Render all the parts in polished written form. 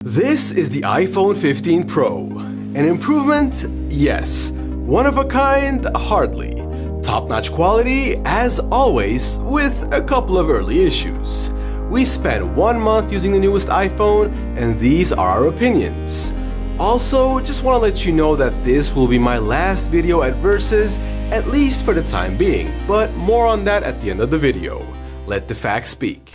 This is the iPhone 15 Pro. An improvement? Yes. One of a kind? Hardly. Top-notch quality? As always, with a couple of early issues. We spent 1 month using the newest iPhone, and these are our opinions. Also, just want to let you know that this will be my last video at Versus, at least for the time being, but more on that at the end of the video. Let the facts speak.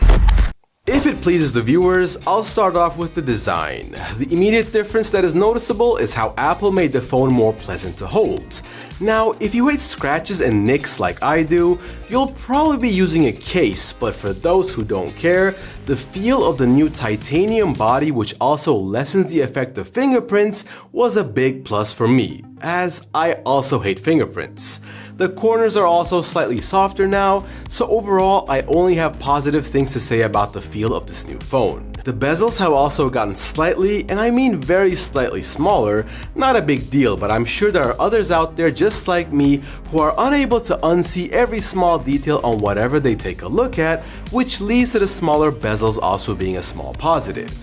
If it pleases the viewers, I'll start off with the design. The immediate difference that is noticeable is how Apple made the phone more pleasant to hold. Now, if you hate scratches and nicks like I do, you'll probably be using a case, but for those who don't care, the feel of the new titanium body, which also lessens the effect of fingerprints, was a big plus for me, as I also hate fingerprints. The corners are also slightly softer now, so overall I only have positive things to say about the feel of this new phone. The bezels have also gotten slightly, and I mean very slightly smaller, not a big deal, but I'm sure there are others out there just like me who are unable to unsee every small detail on whatever they take a look at, which leads to the smaller bezels also being a small positive.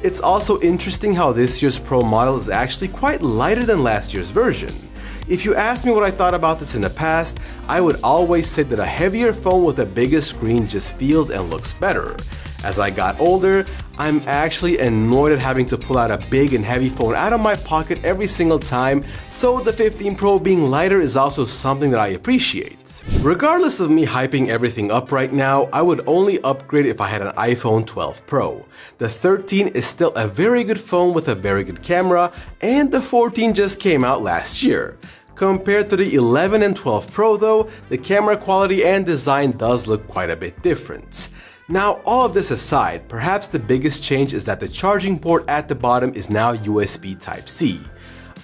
It's also interesting how this year's Pro model is actually quite lighter than last year's version. If you asked me what I thought about this in the past, I would always say that a heavier phone with a bigger screen just feels and looks better. As I got older, I'm actually annoyed at having to pull out a big and heavy phone out of my pocket every single time, so the 15 Pro being lighter is also something that I appreciate. Regardless of me hyping everything up right now, I would only upgrade if I had an iPhone 12 Pro. The 13 is still a very good phone with a very good camera, and the 14 just came out last year. Compared to the 11 and 12 Pro though, the camera quality and design does look quite a bit different. Now, all of this aside, perhaps the biggest change is that the charging port at the bottom is now USB Type-C.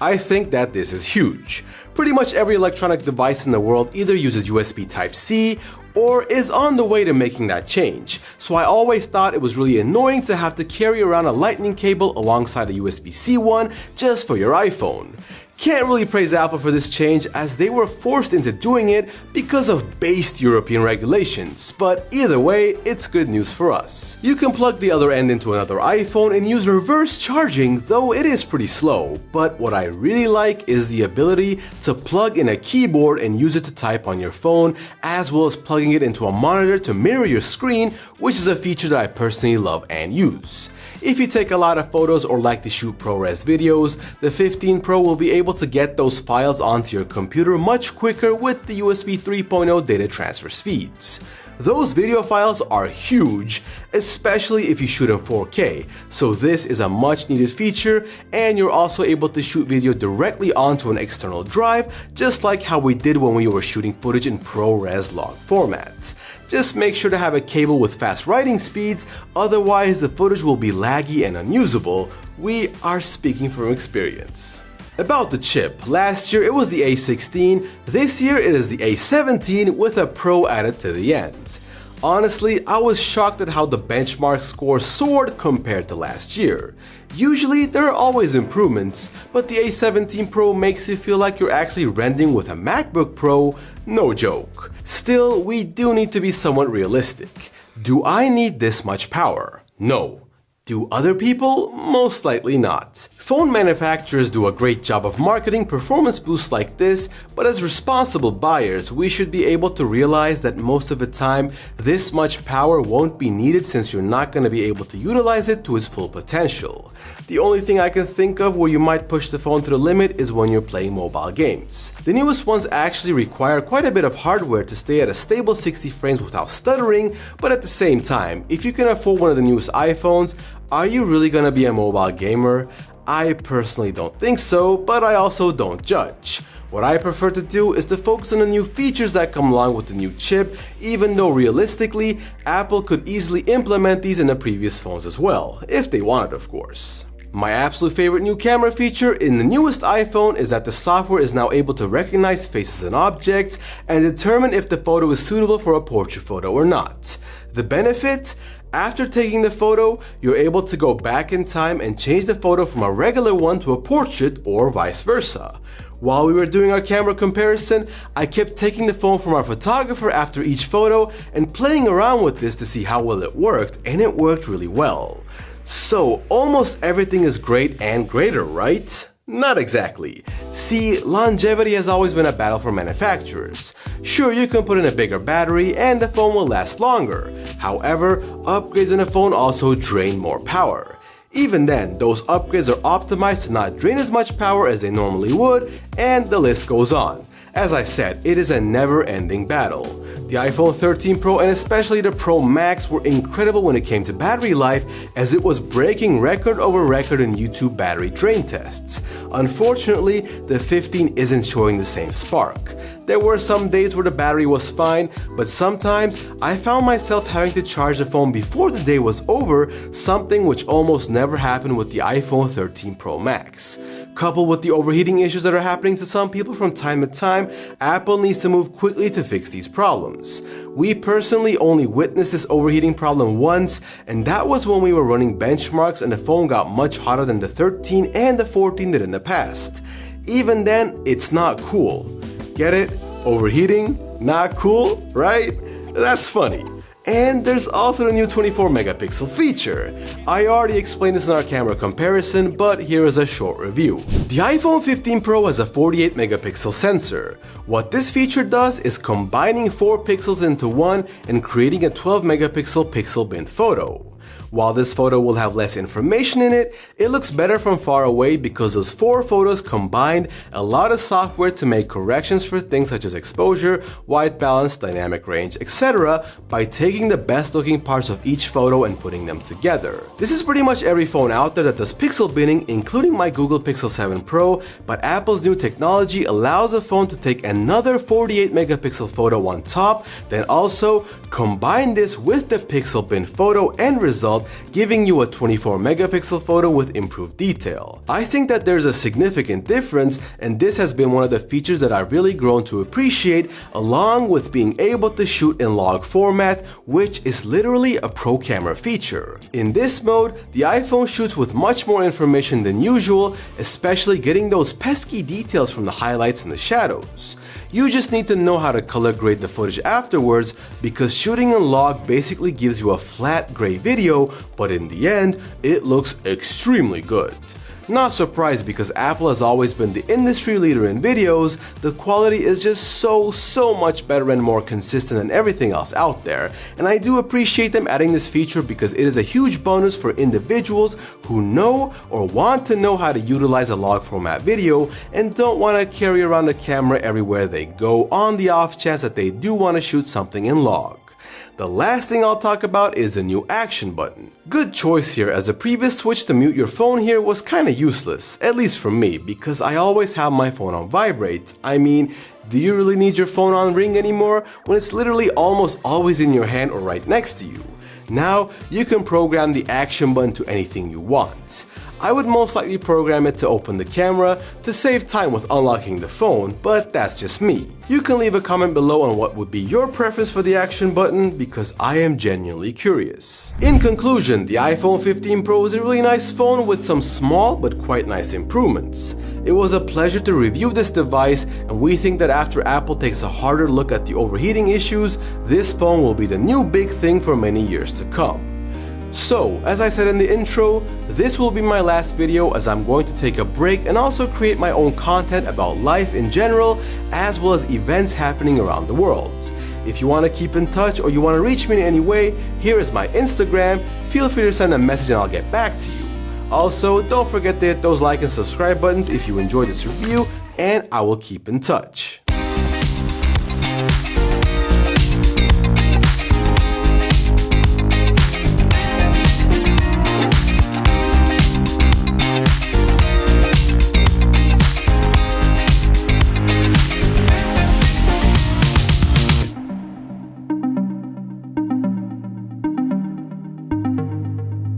I think that this is huge. Pretty much every electronic device in the world either uses USB Type-C or is on the way to making that change, so I always thought it was really annoying to have to carry around a lightning cable alongside a USB-C one just for your iPhone. Can't really praise Apple for this change as they were forced into doing it because of based European regulations, but either way, it's good news for us. You can plug the other end into another iPhone and use reverse charging, though it is pretty slow, but what I really like is the ability to plug in a keyboard and use it to type on your phone, as well as plugging it into a monitor to mirror your screen, which is a feature that I personally love and use. If you take a lot of photos or like to shoot ProRes videos, the 15 Pro will be able to get those files onto your computer much quicker with the USB 3.0 data transfer speeds. Those video files are huge, especially if you shoot in 4K, so this is a much needed feature, and you're also able to shoot video directly onto an external drive, just like how we did when we were shooting footage in ProRes log formats. Just make sure to have a cable with fast writing speeds, otherwise the footage will be laggy and unusable. We are speaking from experience. About the chip, last year it was the A16, this year it is the A17 with a Pro added to the end. Honestly, I was shocked at how the benchmark score soared compared to last year. Usually there are always improvements, but the A17 Pro makes you feel like you're actually rendering with a MacBook Pro, no joke. Still, we do need to be somewhat realistic. Do I need this much power? No. Do other people? Most likely not. Phone manufacturers do a great job of marketing performance boosts like this, but as responsible buyers, we should be able to realize that most of the time, this much power won't be needed since you're not going to be able to utilize it to its full potential. The only thing I can think of where you might push the phone to the limit is when you're playing mobile games. The newest ones actually require quite a bit of hardware to stay at a stable 60 frames without stuttering, but at the same time, if you can afford one of the newest iPhones, are you really gonna be a mobile gamer? I personally don't think so, but I also don't judge. What I prefer to do is to focus on the new features that come along with the new chip, even though realistically, Apple could easily implement these in the previous phones as well, if they wanted of course. My absolute favorite new camera feature in the newest iPhone is that the software is now able to recognize faces and objects and determine if the photo is suitable for a portrait photo or not. The benefit? After taking the photo, you're able to go back in time and change the photo from a regular one to a portrait or vice versa. While we were doing our camera comparison, I kept taking the phone from our photographer after each photo and playing around with this to see how well it worked, and it worked really well. So, almost everything is great and greater, right? Not exactly. See, longevity has always been a battle for manufacturers. Sure, you can put in a bigger battery and the phone will last longer. However, upgrades in a phone also drain more power. Even then, those upgrades are optimized to not drain as much power as they normally would, and the list goes on. As I said, it is a never-ending battle. The iPhone 13 Pro and especially the Pro Max were incredible when it came to battery life, as it was breaking record over record in YouTube battery drain tests. Unfortunately, the 15 isn't showing the same spark. There were some days where the battery was fine, but sometimes I found myself having to charge the phone before the day was over, something which almost never happened with the iPhone 13 Pro Max. Coupled with the overheating issues that are happening to some people from time to time, Apple needs to move quickly to fix these problems. We personally only witnessed this overheating problem once, and that was when we were running benchmarks and the phone got much hotter than the 13 and the 14 did in the past. Even then, it's not cool. Get it? Overheating? Not cool, right? That's funny. And there's also the new 24 megapixel feature. I already explained this in our camera comparison, but here is a short review. The iPhone 15 Pro has a 48 megapixel sensor. What this feature does is combining 4 pixels into one and creating a 12 megapixel pixel bin photo. While this photo will have less information in it, it looks better from far away because those 4 photos combined a lot of software to make corrections for things such as exposure, white balance, dynamic range, etc. by taking the best looking parts of each photo and putting them together. This is pretty much every phone out there that does pixel binning, including my Google Pixel 7 Pro, but Apple's new technology allows a phone to take another 48 megapixel photo on top, then also combine this with the pixel bin photo end result, giving you a 24 megapixel photo with improved detail. I think that there's a significant difference, and this has been one of the features that I've really grown to appreciate, along with being able to shoot in log format, which is literally a pro camera feature. In this mode, the iPhone shoots with much more information than usual, especially getting those pesky details from the highlights and the shadows. You just need to know how to color grade the footage afterwards, because shooting in log basically gives you a flat gray video, but in the end, it looks extremely good. Not surprised, because Apple has always been the industry leader in videos. The quality is just so much better and more consistent than everything else out there, and I do appreciate them adding this feature because it is a huge bonus for individuals who know or want to know how to utilize a log format video and don't want to carry around a camera everywhere they go on the off chance that they do want to shoot something in log. The last thing I'll talk about is the new action button. Good choice here, as the previous switch to mute your phone here was kinda useless, at least for me, because I always have my phone on vibrate. I mean, do you really need your phone on ring anymore when it's literally almost always in your hand or right next to you? Now, you can program the action button to anything you want. I would most likely program it to open the camera to save time with unlocking the phone, but that's just me. You can leave a comment below on what would be your preference for the action button, because I am genuinely curious. In conclusion, the iPhone 15 Pro is a really nice phone with some small but quite nice improvements. It was a pleasure to review this device, and we think that after Apple takes a harder look at the overheating issues, this phone will be the new big thing for many years to come. So, as I said in the intro, this will be my last video, as I'm going to take a break and also create my own content about life in general, as well as events happening around the world. If you want to keep in touch or you want to reach me in any way, here is my Instagram. Feel free to send a message and I'll get back to you. Also, don't forget to hit those like and subscribe buttons if you enjoyed this review, and I will keep in touch.